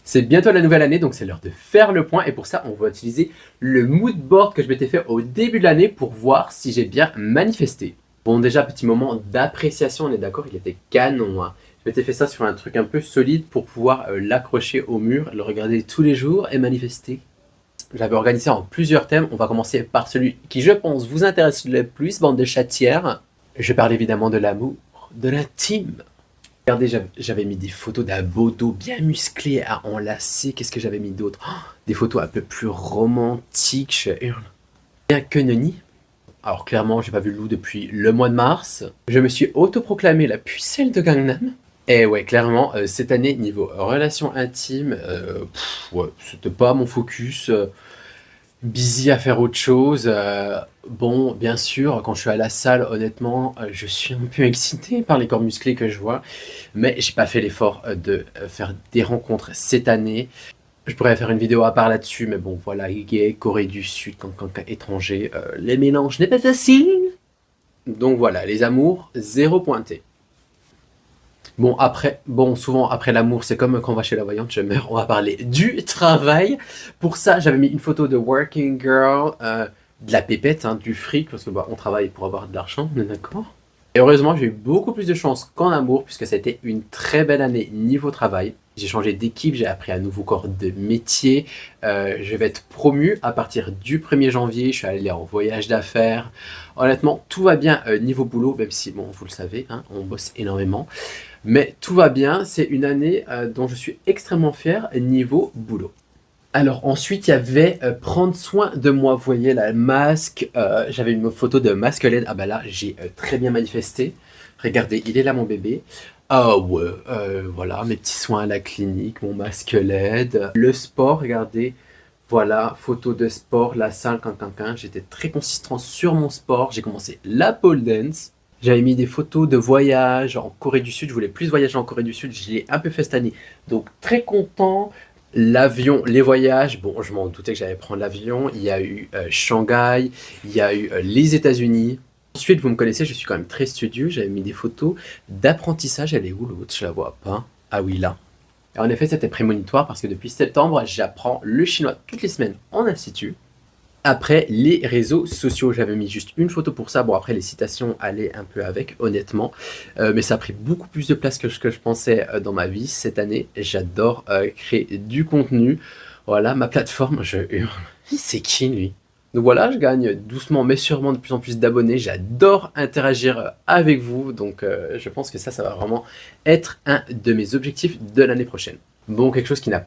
C'est bientôt la nouvelle année, donc c'est l'heure de faire le point. Et pour ça, on va utiliser le mood board que je m'étais fait au début de l'année pour voir si j'ai bien manifesté. Bon, déjà, petit moment d'appréciation, on est d'accord, il était canon, hein. Je m'étais fait ça sur un truc un peu solide pour pouvoir l'accrocher au mur, le regarder tous les jours et manifester. J'avais organisé en plusieurs thèmes. On va commencer par celui qui, je pense, vous intéresse le plus, bande de chatières. Je parle évidemment de l'amour, de l'intime. Regardez, j'avais mis des photos d'un beau dos bien musclé à enlacer. Qu'est-ce que j'avais mis d'autre? Des photos un peu plus romantiques, je hurle. Bien que nenni. Alors clairement, j'ai pas vu le loup depuis le mois de mars. Je me suis autoproclamé la pucelle de Gangnam. Et ouais, clairement, cette année, niveau relations intimes, ouais, c'était pas mon focus. Busy à faire autre chose. Bon, bien sûr, quand je suis à la salle, honnêtement, je suis un peu excité par les corps musclés que je vois, mais j'ai pas fait l'effort de faire des rencontres cette année. Je pourrais faire une vidéo à part là-dessus, mais bon, voilà, gay, Corée du Sud, cancan étranger, les mélanges n'est pas facile. Donc voilà, les amours, zéro pointé. Bon, après, bon, souvent après l'amour, c'est comme quand on va chez la voyante, je meurs. On va parler du travail. Pour ça, j'avais mis une photo de working girl, de la pépette, hein, du fric, parce que bah, on travaille pour avoir de l'argent, on est d'accord. Et heureusement, j'ai eu beaucoup plus de chance qu'en amour, puisque ça a été une très belle année niveau travail. J'ai changé d'équipe, j'ai appris un nouveau corps de métier. Je vais être promu à partir du 1er janvier. Je suis allé en voyage d'affaires. Honnêtement, tout va bien niveau boulot, même si, bon, vous le savez, hein, on bosse énormément. Mais tout va bien, c'est une année dont je suis extrêmement fier niveau boulot. Alors ensuite, il y avait prendre soin de moi. Vous voyez, la masque, j'avais une photo de masque LED. Ah bah là, j'ai très bien manifesté. Regardez, il est là mon bébé. Ah ouais, voilà, mes petits soins à la clinique, mon masque LED. Le sport, regardez, voilà, photo de sport, la salle, quinquin. J'étais très consistant sur mon sport. J'ai commencé la pole dance. J'avais mis des photos de voyage en Corée du Sud. Je voulais plus voyager en Corée du Sud. Je l'ai un peu fait cette année. Donc très content. L'avion, les voyages. Bon, je m'en doutais que j'allais prendre l'avion. Il y a eu Shanghai. Il y a eu les États-Unis. Ensuite, vous me connaissez, je suis quand même très studieux. J'avais mis des photos d'apprentissage. Elle est où l'autre? Je la vois pas. Ah oui, là. Et en effet, c'était prémonitoire parce que depuis septembre, j'apprends le chinois toutes les semaines en institut. Après, les réseaux sociaux, j'avais mis juste une photo pour ça. Bon, après, les citations allaient un peu avec, honnêtement. Mais ça a pris beaucoup plus de place que ce que je pensais dans ma vie cette année. J'adore créer du contenu. Voilà, ma plateforme, je hurle. C'est qui, lui? Donc voilà, je gagne doucement mais sûrement de plus en plus d'abonnés. J'adore interagir avec vous. Donc je pense que ça va vraiment être un de mes objectifs de l'année prochaine. Bon, quelque chose qui n'a